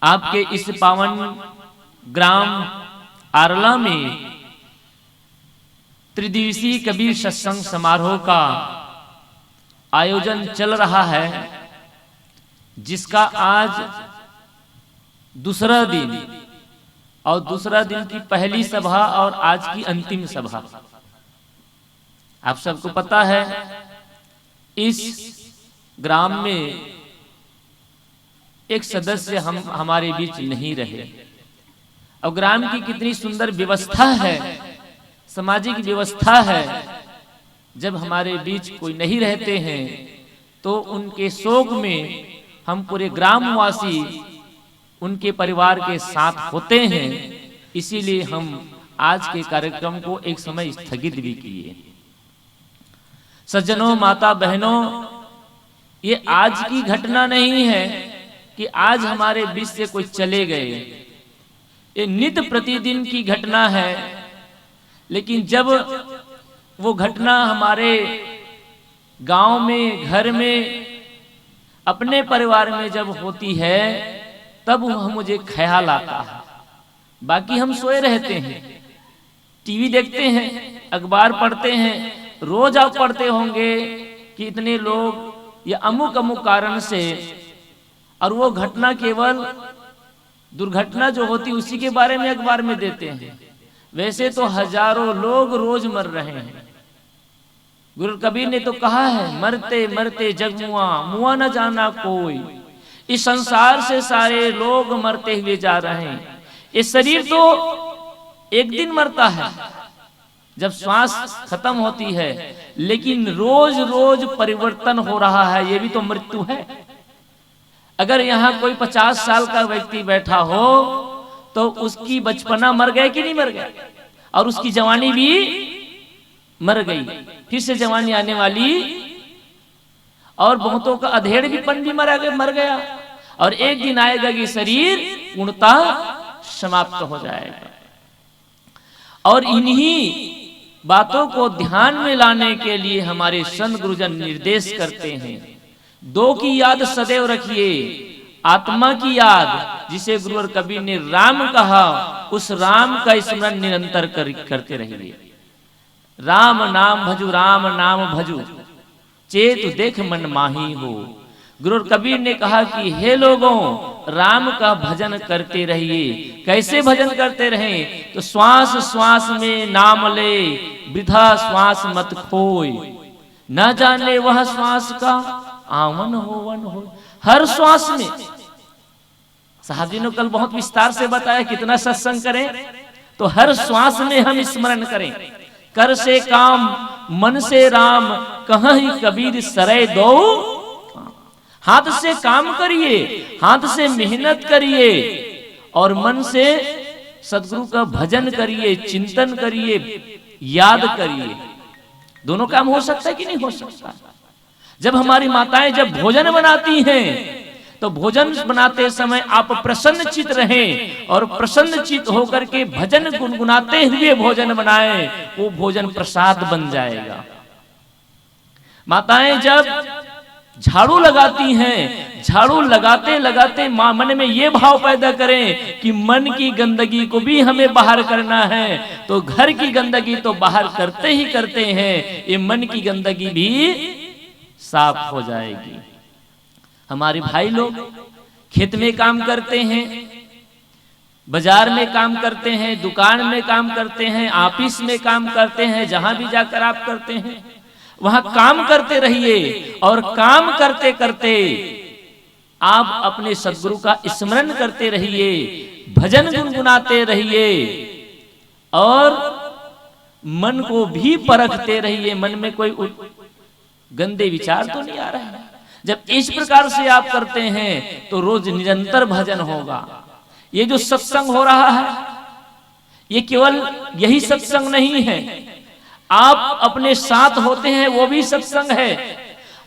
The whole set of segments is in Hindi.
आपके इस पावन ग्राम आरला में त्रिदिवसीय कबीर सत्संग समारोह का आयोजन चल रहा है, जिसका आज दूसरा दिन और दूसरा दिन की पहली सभा और आज की अंतिम सभा। आप सबको पता है इस ग्राम में एक सदस्य हमारे बीच नहीं रहे। अब ग्राम की कितनी सुंदर व्यवस्था है, सामाजिक व्यवस्था है। जब हमारे बीच कोई नहीं रहते हैं तो उनके शोक में हम पूरे ग्रामवासी उनके परिवार के साथ होते हैं। इसीलिए हम आज के कार्यक्रम को एक समय स्थगित भी किए। सज्जनों, माता बहनों, ये आज की घटना नहीं है कि आज हमारे बीच से कोई चले गए। ये नित्य प्रतिदिन की घटना है। लेकिन जब वो घटना हमारे गांव में, घर में, अपने परिवार में जब होती है तब मुझे ख्याल आता है। बाकी हम सोए रहते हैं, टीवी देखते हैं, अखबार पढ़ते हैं। रोज आप पढ़ते होंगे कि इतने लोग या अमुक अमुक कारण से, और वो घटना केवल दुर्घटना जो होती उसी के बारे में अखबार में देते हैं। वैसे तो हजारों लोग रोज मर रहे हैं। गुरु कबीर ने तो कहा है, मरते मरते जग मुआ, मुआ न जाना कोई। इस संसार से सारे लोग मरते हुए जा रहे हैं। ये शरीर तो एक दिन मरता है जब श्वास खत्म होती है, लेकिन रोज रोज परिवर्तन हो रहा है। ये भी तो मृत्यु है। अगर यहाँ कोई 50 साल का व्यक्ति बैठा हो तो उसकी बचपना मर गया कि नहीं मर गया, और उसकी जवानी भी मर गई। फिर से जवानी आने वाली, और बहुतों का अधेड़पन भी मर गया। और एक दिन आएगा कि शरीर पूर्णतः समाप्त हो जाएगा। और इन्हीं बातों को ध्यान में लाने के लिए हमारे संत गुरुजन निर्देश करते हैं। दो की याद सदैव रखिए, आत्मा की याद, जिसे गुरु कबीर ने राम कहा, उस राम का स्मरण निरंतर करते रहिए। राम नाम भजु, राम नाम भजु, चेत देख मन माही हो। गुरु कबीर ने कहा कि हे लोगों, राम का भजन करते रहिए। कैसे भजन करते रहें? तो श्वास श्वास में नाम ले, वृथा श्वास मत खोए। न जाने वह श्वास का आवन हो वन हो। हर श्वास में, साहब जी ने कल बहुत विस्तार से बताया कितना सत्संग करें, तो हर श्वास में हम स्मरण करें। कर से काम मन से राम, कहीं कबीर सरे दो। हाथ से काम करिए, हाथ से मेहनत करिए, और मन से सदगुरु का भजन करिए, चिंतन करिए, याद करिए। दोनों काम हो सकता है कि नहीं हो सकता? जब हमारी माताएं जब भोजन बनाती हैं तो भोजन बनाते समय आप प्रसन्न चित रहें, और प्रसन्न चित होकर के भजन गुनगुनाते हुए भोजन बनाएं। वो भोजन प्रसाद बन जाएगा। माताएं जब झाड़ू लगाती हैं, झाड़ू लगाते लगाते मां मन में ये भाव पैदा करें कि मन की गंदगी को भी हमें बाहर करना है। तो घर की गंदगी तो बाहर करते ही करते हैं, ये मन की गंदगी भी साफ हो जाएगी। हमारे भाई लोग खेत में काम करते हैं, बाजार में काम करते हैं, दुकान में काम करते हैं, ऑफिस में काम करते हैं, जहां भी जाकर आप करते हैं वहां काम करते रहिए। और काम करते करते आप अपने सद्गुरु का स्मरण करते रहिए, भजन गुनगुनाते रहिए, और मन को भी परखते रहिए। मन में कोई गंदे विचार तो नहीं आ रहे हैं। जब इस प्रकार से आप करते हैं तो रोज निरंतर भजन होगा। ये जो सत्संग हो रहा है, ये केवल यही सत्संग नहीं है, आप अपने साथ होते हैं वो भी सत्संग है।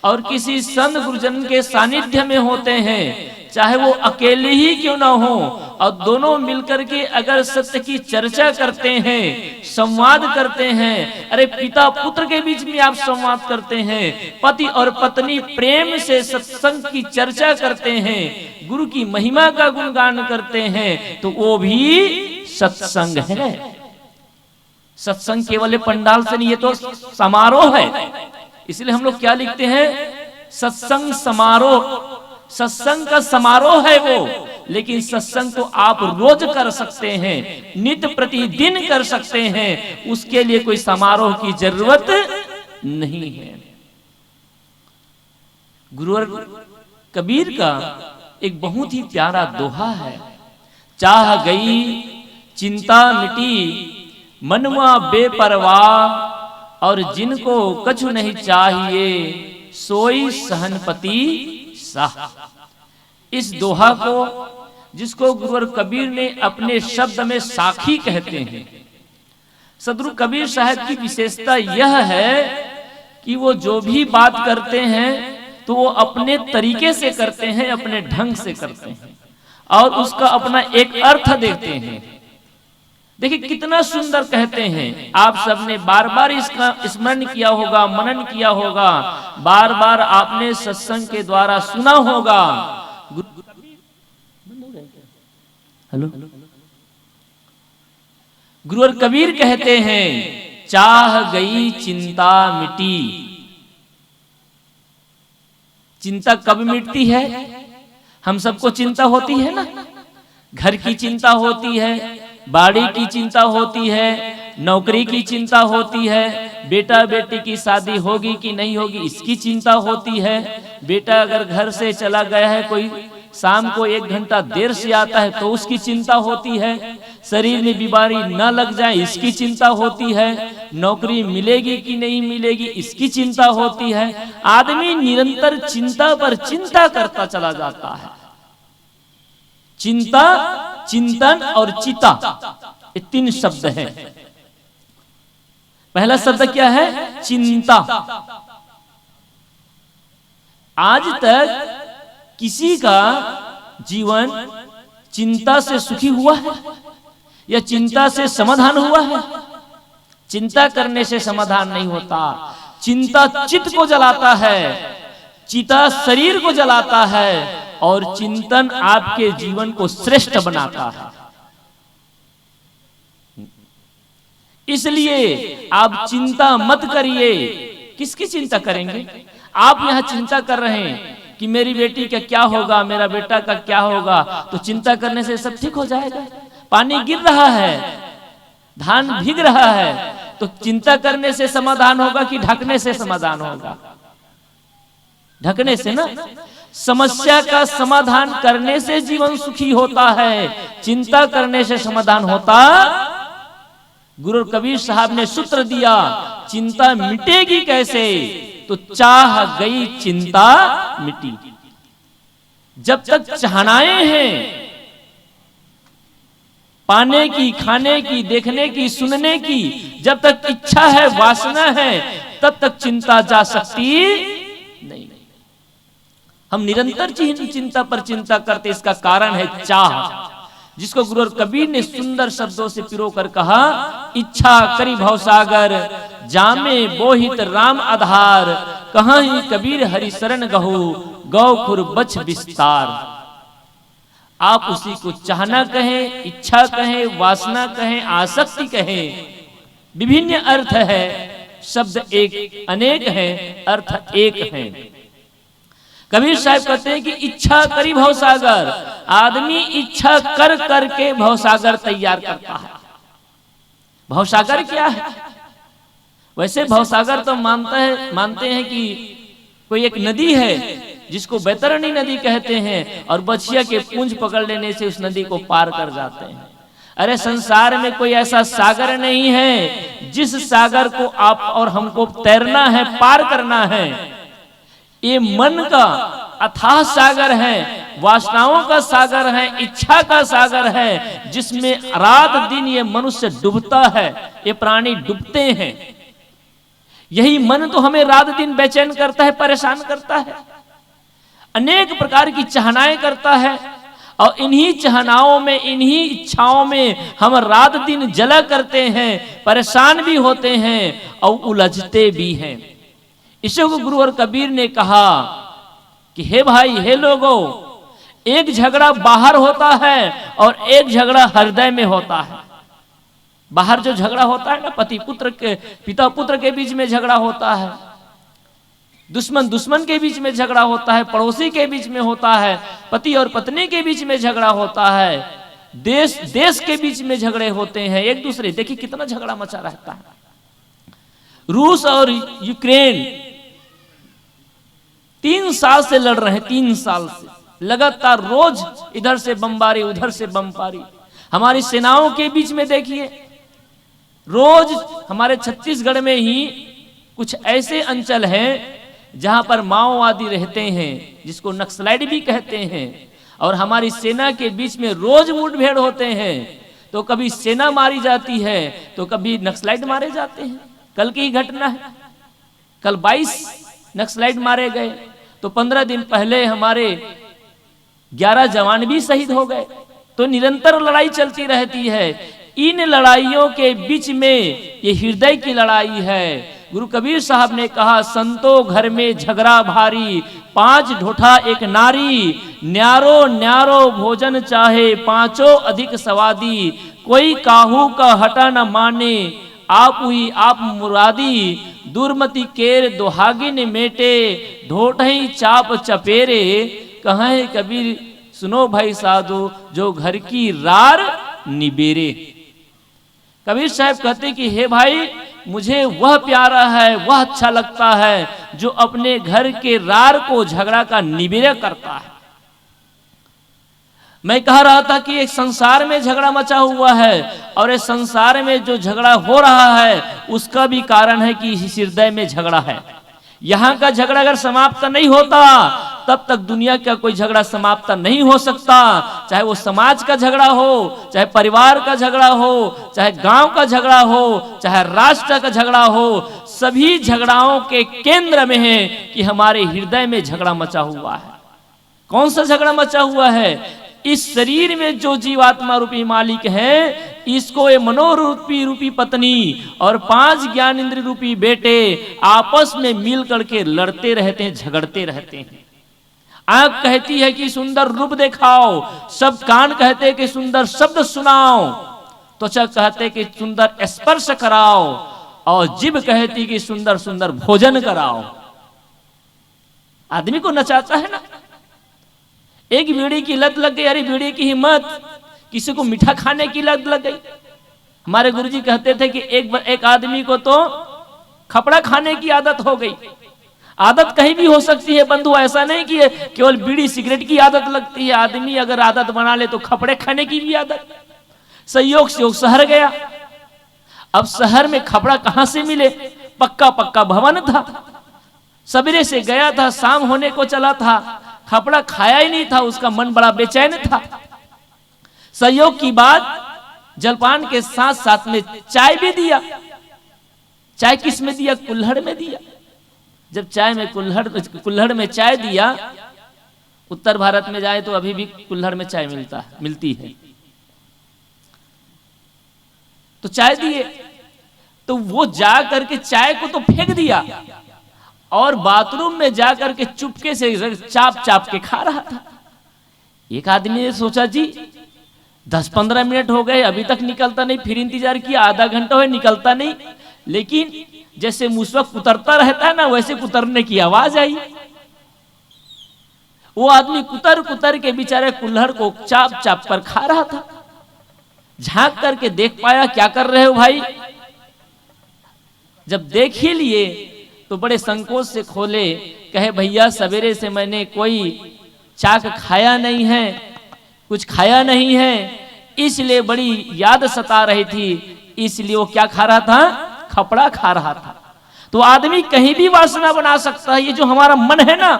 और किसी संत गुरुजन के सानिध्य में होते हैं, चाहे वो अकेले ही क्यों ना हो, और दोनों मिलकर के अगर सत्य की चर्चा करते हैं, संवाद करते हैं, अरे पिता पुत्र के बीच में आप संवाद करते हैं, पति और पत्नी प्रेम से सत्संग की चर्चा करते हैं, गुरु की महिमा का गुणगान करते हैं, तो वो भी सत्संग है। सत्संग केवल पंडाल से नहीं, ये तो समारोह है। इसलिए हम लोग क्या लिखते हैं, सत्संग समारोह। सत्संग का समारोह है वो, लेकिन सत्संग तो आप रोज कर सकते हैं, नित्य प्रतिदिन कर सकते हैं, उसके लिए कोई समारोह की जरूरत नहीं है। गुरुवर कबीर का एक बहुत ही प्यारा दोहा है, चाह गई चिंता मिटी मनवा बेपरवाह, और जिनको कछु नहीं चाहिए सोई सहनपति साह। इस दोहा को, जिसको गुरुवर कबीर ने अपने शब्द में साखी कहते हैं, सदगुरु कबीर साहब की विशेषता यह है कि वो जो भी बात करते हैं तो वो अपने तरीके से करते हैं, अपने ढंग से करते हैं, और उसका अपना एक अर्थ देते हैं। देखिए कितना सुंदर कहते हैं। आप सबने बार बार इसका स्मरण किया होगा, मनन किया होगा, बार बार आपने सत्संग के द्वारा सुना होगा। हेलो, गुरुवर कबीर कहते हैं, चाह गई चिंता मिटी। चिंता कब मिटती है? हम सबको चिंता होती है ना, घर की चिंता होती है, बाड़ी की चिंता होती है, नौकरी की चिंता होती है, बेटा बेटी की शादी होगी कि नहीं होगी इसकी चिंता होती है, बेटा अगर घर से चला गया है, कोई शाम को 1 घंटा देर से आता है तो उसकी चिंता होती है, शरीर में बीमारी न लग जाए इसकी चिंता होती है, नौकरी मिलेगी कि नहीं मिलेगी इसकी चिंता होती है। आदमी निरंतर चिंता पर चिंता करता चला जाता है। चिंता, चिंतन और चिता, ये 3 शब्द हैं। पहला शब्द क्या है? चिंता। आज तक किसी का जीवन चिंता से सुखी हुआ है या चिंता से समाधान हुआ है? चिंता करने से समाधान नहीं होता। चिंता चित्त को जलाता है, चिता शरीर को जलाता है, और चिंतन आपके जीवन को श्रेष्ठ बनाता है। इसलिए आप चिंता मत करिए। किसकी चिंता करेंगे? आप यहां चिंता कर रहे हैं कि मेरी बेटी का क्या होगा, मेरा बेटा का क्या होगा, तो चिंता करने से सब ठीक हो जाएगा। पानी गिर रहा है, धान भीग रहा है, तो चिंता करने से समाधान होगा कि ढकने से समाधान होगा? ढकने से ना। समस्या का समाधान करने से जीवन सुखी होता है, चिंता करने से समाधान होता। गुरु कबीर साहब ने सूत्र दिया, चिंता मिटेगी कैसे? तो चाह गई चिंता मिटी। जब तक चाहनाएं हैं पाने की, खाने की, देखने की, सुनने की, जब तक इच्छा है, वासना है, तब तक चिंता जा सकती नहीं। हम निरंतर चिंता पर चिंता करते, इसका कारण है चाह, जिसको गुरु कबीर ने सुंदर शब्दों से पिरोकर कहा, इच्छा करी भवसागर जामे बोहित राम आधार, कहाँ ही कबीर हरि शरण गहु गौ खुर बछ विस्तार। आप उसी को चाहना कहें, इच्छा कहें, वासना कहें, आसक्ति कहें, विभिन्न अर्थ है। शब्द एक अनेक है, अर्थ एक है। कबीर साहब कहते हैं कि इच्छा करी भवसागर। आदमी इच्छा कर करके भवसागर तैयार करता है। भवसागर क्या है? वैसे भवसागर तो मानते हैं कि कोई एक नदी है जिसको बैतरणी नदी कहते हैं, और बछिया के पूंछ पकड़ लेने से उस नदी को पार कर जाते हैं। अरे संसार में कोई ऐसा सागर नहीं है जिस सागर को आप और हमको तैरना है, पार करना है। ये मन का अथाह सागर है, वासनाओं का सागर है, इच्छा का सागर है, जिसमें रात दिन ये मनुष्य डूबता है, ये प्राणी डूबते हैं। यही मन तो हमें रात दिन बेचैन करता है, परेशान करता है, अनेक प्रकार की चाहनाएं करता है, और इन्हीं चाहनाओं में, इन्हीं इच्छाओं में हम रात दिन जला करते हैं, परेशान भी होते हैं और उलझते भी हैं। इसी को गुरु और कबीर ने कहा कि हे भाई, हे लोगों, एक झगड़ा बाहर होता है और एक झगड़ा हृदय में होता है। बाहर जो झगड़ा होता है ना, पति पुत्र के, पिता पुत्र के बीच में झगड़ा होता है, दुश्मन दुश्मन के बीच में झगड़ा होता है, पड़ोसी के बीच में होता है, पति और पत्नी के बीच में झगड़ा होता है, देश देश के बीच में झगड़े होते हैं, एक दूसरे, देखिए कितना झगड़ा मचा रहता है। रूस और यूक्रेन 3 साल से लड़ रहे हैं, 3 साल से लगातार, रोज इधर से बमबारी उधर से बमबारी। हमारी सेनाओं के बीच में देखिए, रोज हमारे छत्तीसगढ़ में ही कुछ ऐसे अंचल हैं जहां पर माओवादी रहते हैं, जिसको नक्सलाइट भी कहते हैं, और हमारी सेना के बीच में रोज मुठभेड़ होते हैं। तो कभी सेना मारी जाती है तो कभी नक्सलाइट मारे जाते हैं। कल की ही घटना है, कल 22 नक्सलाइट मारे गए, तो 15 दिन पहले हमारे 11 जवान भी शहीद हो गए। तो निरंतर लड़ाई चलती रहती है। इन लड़ाइयों के बीच में ये हृदय की लड़ाई है। गुरु कबीर साहब ने कहा, संतो घर में झगड़ा भारी, 5 ढोठा एक नारी, न्यारो न्यारो भोजन चाहे, 5 अधिक सवादी, कोई काहू का हटा न माने, आप हुई आप मुरादी, दुर्मति केर दुहागिन मेटे, ढोठई चाप चपेरे, कहें कबीर सुनो भाई साधु, जो घर की रार निबेरे। कबीर साहब कहते कि हे भाई, मुझे वह प्यारा है, वह अच्छा लगता है जो अपने घर के रार को झगड़ा का निबेरा करता है। मैं कह रहा था कि एक संसार में झगड़ा मचा हुआ है, और इस संसार में जो झगड़ा हो रहा है उसका भी कारण है कि इस हृदय में झगड़ा है। यहाँ का झगड़ा अगर समाप्त नहीं होता तब तक दुनिया का कोई झगड़ा समाप्त नहीं हो सकता। चाहे वो समाज का झगड़ा हो, चाहे परिवार का झगड़ा हो, चाहे गांव का झगड़ा हो, चाहे राष्ट्र का झगड़ा हो, सभी झगड़ाओं के केंद्र में है कि हमारे हृदय में झगड़ा मचा हुआ है। कौन सा झगड़ा मचा हुआ है? इस शरीर में जो जीवात्मा रूपी मालिक है, इसको ये मनोरूपी पत्नी और 5 ज्ञान इंद्र रूपी बेटे आपस में मिल करके लड़ते रहते हैं, झगड़ते रहते हैं। आंख कहती है कि सुंदर रूप दिखाओ, सब कान कहते हैं कि सुंदर शब्द सुनाओ, त्वचा कहते कि सुंदर स्पर्श कराओ, और जीभ कहती कि सुंदर सुंदर भोजन कराओ। आदमी को नचाता है ना। एक बीड़ी की लत लग गई, अरे बीड़ी की हिम्मत, किसी को मीठा खाने की लत लग गई। हमारे गुरुजी कहते थे कि एक आदमी को तो खपड़ा खाने की आदत हो गई। आदत कहीं भी हो सकती है बंधु, ऐसा नहीं कि केवल बीड़ी सिगरेट की आदत लगती है। आदमी अगर आदत बना ले तो खपड़े खाने की भी आदत। संयोग से वो शहर गया। अब शहर में खपड़ा कहां से मिले? पक्का पक्का भवन था। सवेरे से गया था, शाम होने को चला था, खपड़ा खाया ही नहीं था। उसका मन बड़ा बेचैन था। संयोग की बात, जलपान के साथ साथ में चाय भी दिया। चाय किस में दिया? कुल्हड़ में दिया। जब चाय में कुल्हड़ में चाय दिया, उत्तर भारत में जाए तो अभी भी कुल्हड़ में चाय मिलती है। तो चाय दिए, तो वो जा करके चाय को तो फेंक दिया और बाथरूम में जा करके चुपके से चाप चाप के खा रहा था। एक आदमी ने सोचा, जी 10-15 मिनट हो गए, अभी तक निकलता नहीं। फिर इंतजार किया, आधा घंटा हो निकलता नहीं। लेकिन जैसे मुसवा कुतरता रहता है ना, वैसे कुतरने की आवाज आई। वो आदमी कुतर कुतर के बेचारे कुल्हड़ को चाप चाप कर खा रहा था। झांक करके देख पाया, क्या कर रहे हो भाई? जब देख ही लिए तो बड़े संकोच से खोले, कहे भैया सवेरे से मैंने कोई चाक खाया नहीं है, कुछ खाया नहीं है, इसलिए बड़ी याद सता रही थी, इसलिए वो क्या खा रहा था? खपड़ा खा रहा था। तो आदमी कहीं भी वासना बना सकता है। ये जो हमारा मन है ना,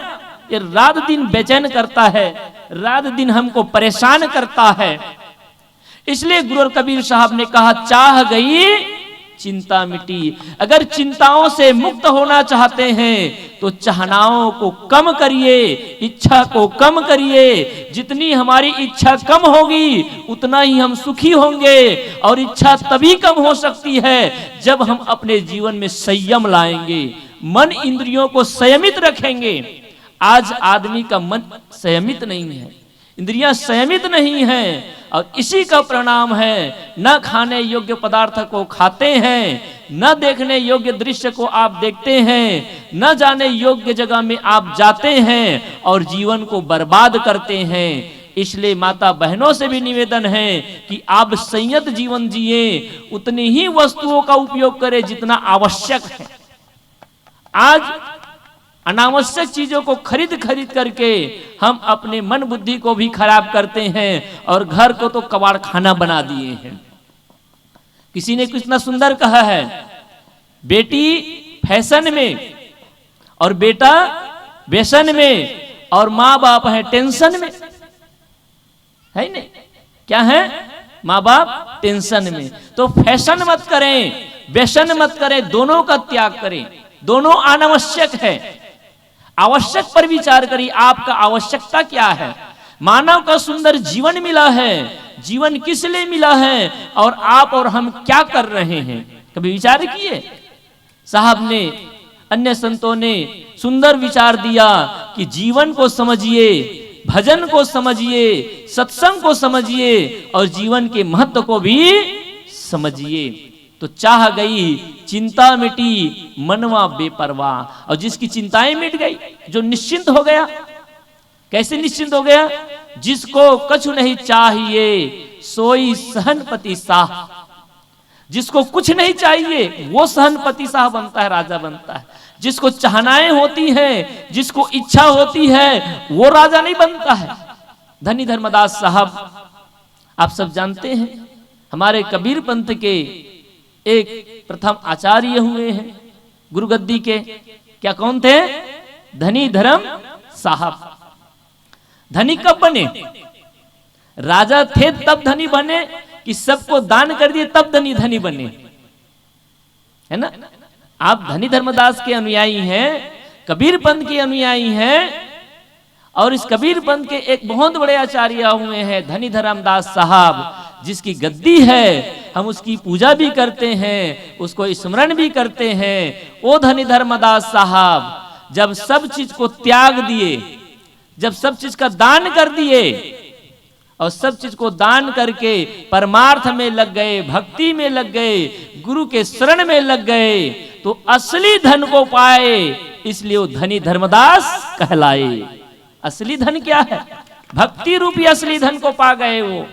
ये रात दिन बेचैन करता है, रात दिन हमको परेशान करता है। इसलिए गुरु कबीर साहब ने कहा, चाह गई चिंता मिटी। अगर चिंताओं से मुक्त होना चाहते हैं तो चाहनाओं को कम करिए, इच्छा को कम करिए। जितनी हमारी इच्छा कम होगी उतना ही हम सुखी होंगे। और इच्छा तभी कम हो सकती है जब हम अपने जीवन में संयम लाएंगे, मन इंद्रियों को संयमित रखेंगे। आज आदमी का मन संयमित नहीं है, इंद्रियां संयमित नहीं हैं, और इसी का परिणाम है न खाने योग्य पदार्थ को खाते हैं, न देखने योग्य दृश्य को आप देखते हैं, न जाने योग्य जगह में आप जाते हैं और जीवन को बर्बाद करते हैं। इसलिए माता बहनों से भी निवेदन है कि आप संयत जीवन जिए, उतनी ही वस्तुओं का उपयोग करें जितना आवश्यक है। आज अनावश्यक चीजों को खरीद करके हम अपने मन बुद्धि को भी खराब करते हैं और घर को तो कबाड़ खाना बना दिए हैं। किसी ने कितना सुंदर कहा है, बेटी फैशन में और बेटा व्यसन में और माँ बाप है टेंशन में, है नहीं? क्या है? माँ बाप टेंशन में। तो फैशन मत करें, व्यसन मत करें, दोनों का त्याग करें। दोनों अनावश्यक है, आवश्यक पर विचार करिए। आपका आवश्यकता क्या है? मानव का सुंदर जीवन मिला है, जीवन किस लिए मिला है और आप और हम क्या कर रहे हैं? कभी विचार किए? साहब ने, अन्य संतों ने सुंदर विचार दिया कि जीवन को समझिए, भजन को समझिए, सत्संग को समझिए और जीवन के महत्व को भी समझिए। तो चाह गई चिंता मिटी, मनवा बेपरवाह। और जिसकी चिंताएं मिट गई, जो निश्चिंत हो गया। कैसे निश्चिंत हो गया? जिसको कछु नहीं चाहिए सोई सहनपति साह। जिसको कुछ नहीं चाहिए वो सहनपति साह बनता है, राजा बनता है। जिसको चाहनाएं होती हैं, जिसको इच्छा होती है, वो राजा नहीं बनता है। धनी धर्मदास साहब आप सब जानते हैं, हमारे कबीर पंथ के एक प्रथम आचार्य हुए हैं गुरुगद्दी के। क्या कौन थे? धनी धर्म साहब। धनी कब बने? राजा थे तब धनी बने कि सबको दान कर दिए तब धनी बने? है ना? आप धनी धर्मदास के अनुयायी हैं, कबीर पंथ के अनुयायी हैं, और इस कबीर पंथ के एक बहुत बड़े आचार्य हुए हैं धनी धर्मदास साहब, जिसकी गद्दी है। हम उसकी पूजा भी करते हैं, उसको स्मरण भी करते हैं। ओ धनी धर्मदास साहब जब सब चीज को त्याग दिए, जब सब चीज का दान कर दिए और सब चीज को दान करके परमार्थ में लग गए, भक्ति में लग गए, गुरु के शरण में लग गए, तो असली धन को पाए। इसलिए वो धनी धर्मदास कहलाए। असली धन क्या है? भक्ति रूपी असली धन को पा गए वो।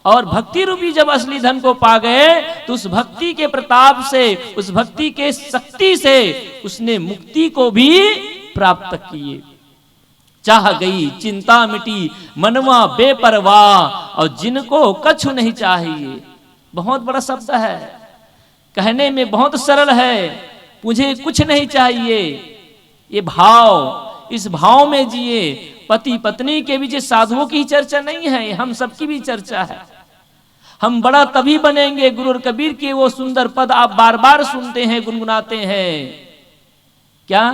और भक्ति रूपी जब असली धन को पा गए तो उस भक्ति के प्रताप से, उस भक्ति के शक्ति से उसने मुक्ति को भी प्राप्त किए। चाह गई चिंता मिटी, मनवा बेपरवाह। और जिनको कछु नहीं चाहिए, बहुत बड़ा शब्द है, कहने में बहुत सरल है, मुझे कुछ नहीं चाहिए। ये भाव, इस भाव में जिए। पति पत्नी के बीच साधुओं की चर्चा नहीं है, हम सबकी भी चर्चा है। हम बड़ा तभी बनेंगे, गुरु और कबीर के वो सुंदर पद आप बार बार सुनते हैं, गुनगुनाते हैं। क्या?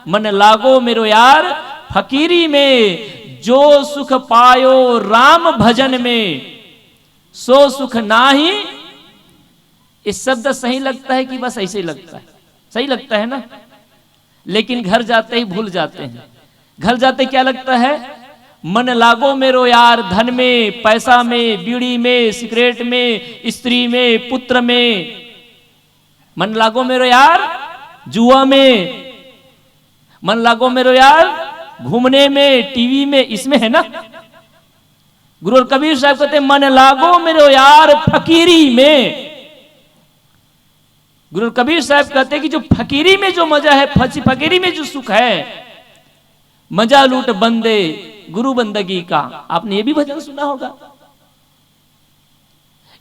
मन लागो मेरो यार फकीरी में, जो सुख पायो राम भजन में, सो सुख नाही। इस शब्द सही लगता है कि बस ऐसे ही लगता है? सही लगता है ना? लेकिन घर जाते ही भूल जाते हैं। घर जाते क्या लगता है? मन लागो मेरो यार धन में, पैसा में, बीड़ी में, सिगरेट में, स्त्री में, पुत्र में। मन लागो मेरो यार जुआ में, मन लागो मेरो यार घूमने में, टीवी में, इसमें है ना? गुरु और कबीर साहब कहते हैं मन लागो मेरो यार फकीरी में। गुरु और कबीर साहब कहते हैं कि जो फकीरी में जो मजा है, फकीरी में जो सुख है, मजा लूट बंदे गुरु बंदगी का। आपने ये भी भजन सुना होगा।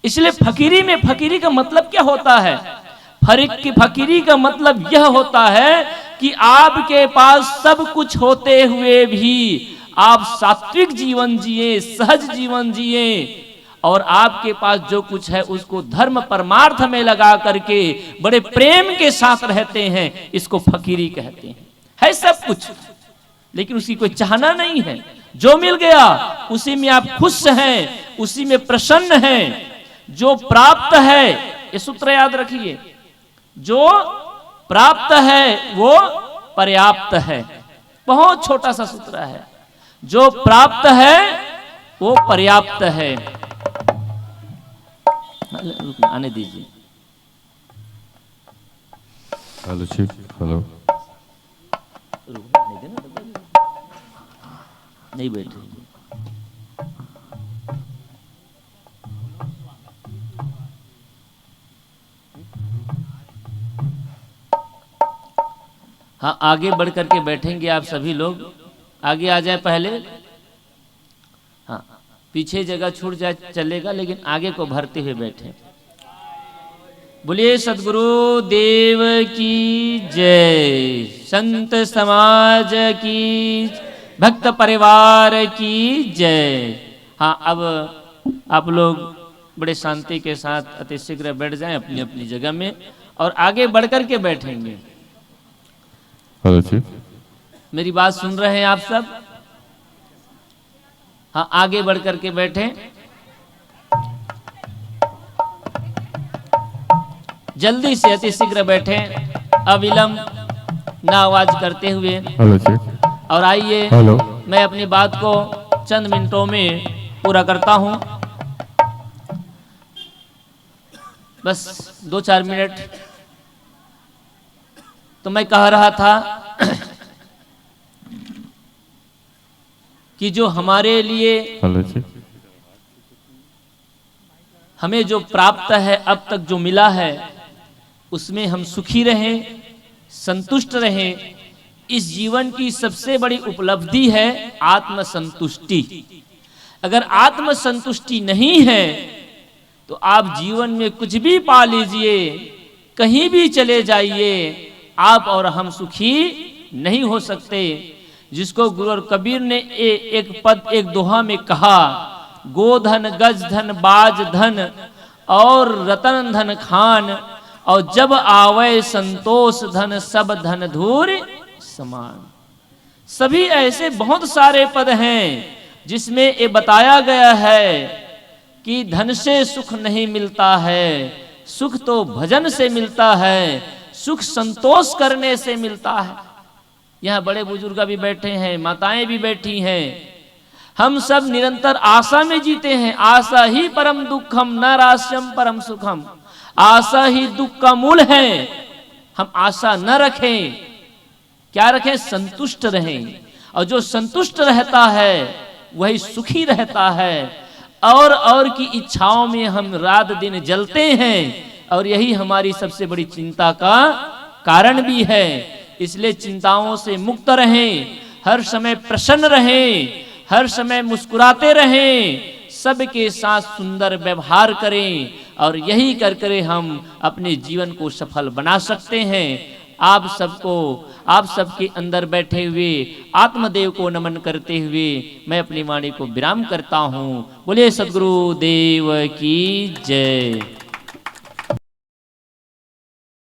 इसलिए फकीरी में, फकीरी का मतलब क्या होता है? फकीरी का मतलब यह होता है कि आपके पास सब कुछ होते हुए भी आप सात्विक जीवन जिए, सहज जीवन जिए, और आपके पास जो कुछ है उसको धर्म परमार्थ में लगा करके बड़े प्रेम के साथ रहते हैं, इसको फकीरी कहते हैं। है सब कुछ लेकिन उसकी कोई चाहना नहीं है। जो मिल गया उसी में आप खुश हैं, उसी में प्रसन्न हैं। जो प्राप्त है, ये सूत्र याद रखिए, जो प्राप्त है वो पर्याप्त है। बहुत छोटा सा सूत्र है, जो प्राप्त है वो पर्याप्त है। आने दीजिए। Hello chief, hello. नहीं बैठे। हाँ, आगे बढ़ करके बैठेंगे आप सभी लोग। आगे आ जाए पहले। हाँ, पीछे जगह छूट जाए चलेगा, लेकिन आगे को भरते हुए बैठे। बोलिए सद्गुरु देव की जय, संत समाज की, भक्त परिवार की जय। हाँ, अब आप लोग बड़े शांति के साथ अति शीघ्र बैठ जाएं अपनी अपनी जगह में और आगे बढ़ करके बैठेंगे। हेलो चीफ, मेरी बात सुन रहे हैं आप सब? हाँ, आगे बढ़ करके बैठे। जल्दी से अति शीघ्र बैठे, अविलंब ना आवाज करते हुए। Hello chief. और आइए, हेलो। मैं अपनी बात को चंद मिनटों में पूरा करता हूं, बस 2-4 मिनट। तो मैं कह रहा था कि जो हमारे लिए, हेलो चीफ, हमें जो प्राप्त है, अब तक जो मिला है, उसमें हम सुखी रहें, संतुष्ट रहें। इस जीवन की सबसे बड़ी उपलब्धि है आत्मसंतुष्टि। अगर आत्मसंतुष्टि नहीं है तो आप जीवन में कुछ भी पा लीजिए, कहीं भी चले जाइए, आप और हम सुखी नहीं हो सकते। जिसको गुरु और कबीर ने एक पद एक दोहा में कहा, गोधन गज धन बाज धन और रतन धन खान, और जब आवे संतोष धन सब धन धूर समान। सभी ऐसे बहुत सारे पद हैं जिसमें ये बताया गया है कि धन से सुख नहीं मिलता है, सुख तो भजन से मिलता है, सुख संतोष करने से मिलता है। यहाँ बड़े बुजुर्ग भी बैठे हैं, माताएं भी बैठी हैं। हम सब निरंतर आशा में जीते हैं। आशा ही परम दुखम न रास्यम परम सुखम। आशा ही दुख का मूल है। हम आशा न रखें, क्या रखें? संतुष्ट रहें। और जो संतुष्ट रहता है वही सुखी रहता है। और की इच्छाओं में हम रात दिन जलते हैं, और यही हमारी सबसे बड़ी चिंता का कारण भी है। इसलिए चिंताओं से मुक्त रहें, हर समय प्रसन्न रहें, हर समय मुस्कुराते रहें, सबके साथ सुंदर व्यवहार करें, और यही कर कर हम अपने जीवन को सफल बना सकते हैं। आप सबको, आप सबके अंदर बैठे हुए आत्मदेव को नमन करते हुए मैं अपनी वाणी को विराम करता हूँ। बोले सद्गुरु देव की जय।